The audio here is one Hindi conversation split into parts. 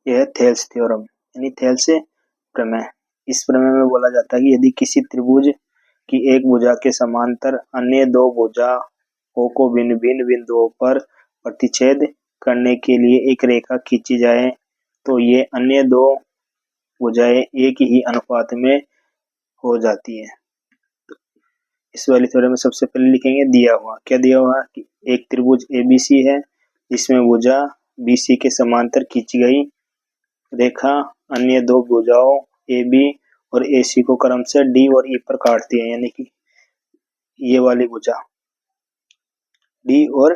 यह है थेल्स थ्योरम यानी थेल्स प्रमेय। इस प्रमेय में बोला जाता है कि यदि किसी त्रिभुज की एक भुजा के समांतर अन्य दो भुजाओं को भिन्न भिन्न बिंदुओं पर प्रतिच्छेद करने के लिए एक रेखा खींची जाए तो ये अन्य दो भुजाएं एक ही अनुपात में हो जाती है। इस वाली थ्योरम में सबसे पहले लिखेंगे दिया हुआ। क्या दिया हुआ कि एक त्रिभुज ABC है जिसमें भुजा BC के समांतर खींची गई रेखा अन्य दो भुजाओं AB और AC को क्रमशः D और E पर काटती है, यानी कि ये वाली भुजा D और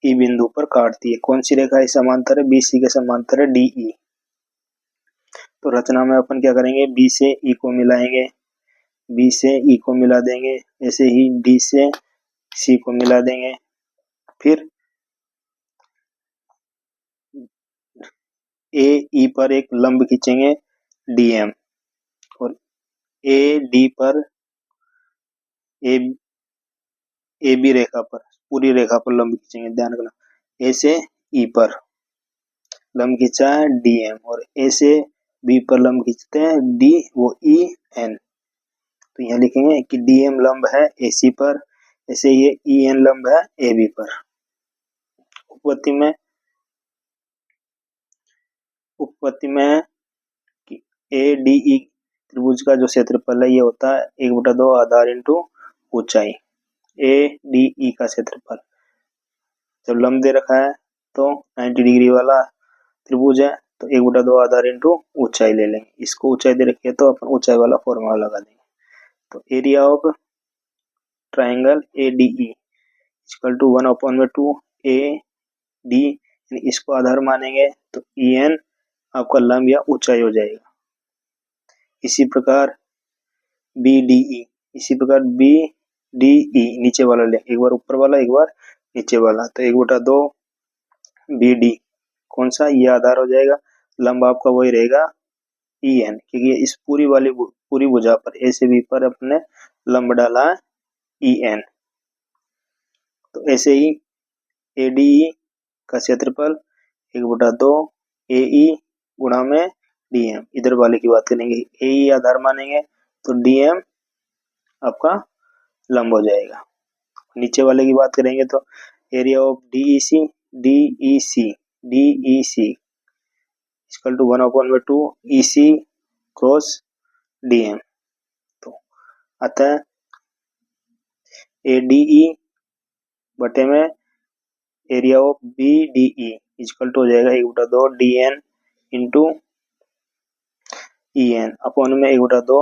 E बिंदु पर काटती है। कौन सी रेखा इस समांतर है? BC के समांतर है DE। तो रचना में अपन क्या करेंगे, B से E को मिलाएंगे, B से E को मिला देंगे, ऐसे ही D से C को मिला देंगे, फिर AE पर एक लंब खींचेंगे DM और AD पर AB रेखा पर पूरी रेखा पर लंब खींचेंगे। ध्यान रखना, A से E पर लंब खींचा है DM और A से B पर लंब खींचते हैं D वो EN। तो यहाँ लिखेंगे कि DM लंब है AC पर, ऐसे ये EN लंब है AB पर। उपपत्ति में ADE त्रिभुज का जो क्षेत्रफल है ये होता है 1/2 आधार इंटू ऊंचाई। ADE का क्षेत्रफल जब लंब दे रखा है तो 90 डिग्री वाला त्रिभुज है तो 1/2 आधार इंटू ऊंचाई ले लेंगे। इसको ऊंचाई दे रखी है तो अपन ऊंचाई वाला फॉर्मूला लगा देंगे। तो area of triangle ADE equal to 1/2 AD, इसको आधार मानेंगे तो EN आपका लंब या ऊंचाई हो जाएगा। इसी प्रकार BDE, नीचे वाला ले, एक बार ऊपर वाला एक बार नीचे वाला, तो 1/2 BD कौन सा, ये आधार हो जाएगा। लंब आपका वही रहेगा EN, क्योंकि इस पूरी भुजा पर A से B पर अपने लंब डाला है EN। तो ऐसे ही ADE का क्षेत्रफल 1/2 AE गुणा में DM। इधर वाले की बात करेंगे, AE आधार मानेंगे तो DM आपका लंब हो जाएगा। नीचे वाले की बात करेंगे तो area of DEC equal to 1/2 EC cross DM। तो अतः ADE बटे में area of BDE equal to हो जाएगा 1/2 DN इंटू EN अपॉन में 1/2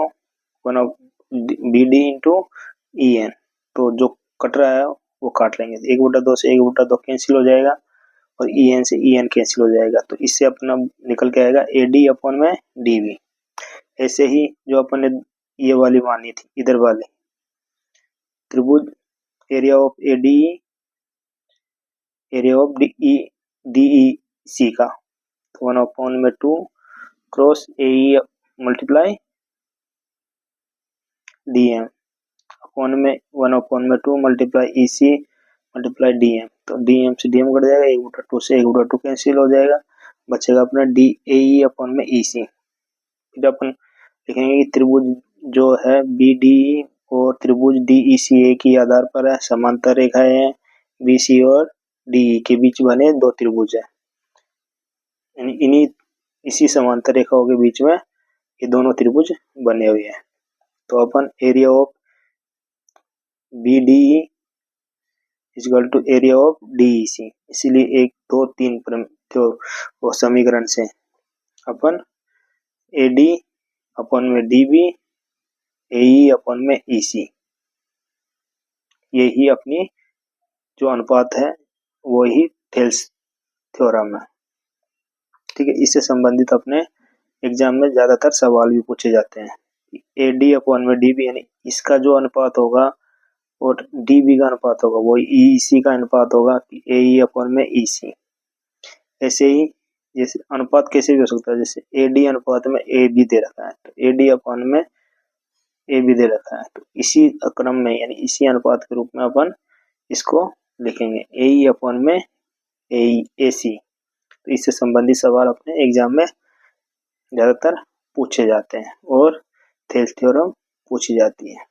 BD इंटू EN। तो जो कट रहा है वो काट लेंगे, 1/2 से 1/2 कैंसिल हो जाएगा और EN से EN कैंसिल हो जाएगा। तो इससे अपना निकल के आएगा AD अपॉन में DB। ऐसे ही जो अपन ने ये वाली मानी थी, इधर वाली त्रिभुज area of ADE area of DEC का 1/2 cross AE multiply DM upon में 1/2 मल्टीप्लाई EC मल्टीप्लाई DM। तो DM से DM कट जाएगा, 1/2 से 1/2 कैंसिल हो जाएगा, बचेगा अपना DAE अपॉन में EC। फिर अपन लिखेंगे कि त्रिभुज जो है BDE और त्रिभुज DEC एक ही आधार पर है, समांतर रेखाएं हैं, BC और DE के बीच बने दो त्रिभुज है, इसी समांतर रेखाओं के बीच में ये दोनों त्रिभुज बने हुए हैं। तो अपन area of BDE equal to area of DEC, इसीलिए 1 2 3 जो वो समीकरण से अपन AD अपॉन में DB AE अपॉन में EC, यही अपनी जो अनुपात है वही थेल्स थ्योरम है। ठीक है, इससे संबंधित अपने एग्जाम में ज्यादातर सवाल भी पूछे जाते हैं। AD अपॉन में DB यानी इसका जो अनुपात होगा और DB का अनुपात होगा वो EC का अनुपात होगा AE अपॉन में EC। ऐसे ही जैसे अनुपात कैसे भी हो सकता है, जैसे AD अनुपात में AB दे रखा है तो AD अपॉन में AB दे रखा है, तो इसी क्रम में यानी इसी अनुपात के रूप में अपन इसको लिखेंगे AE अपॉन में AC। तो इससे संबंधित सवाल अपने एग्जाम में ज्यादातर पूछे जाते हैं और थेल्स थ्योरम पूछी जाती है।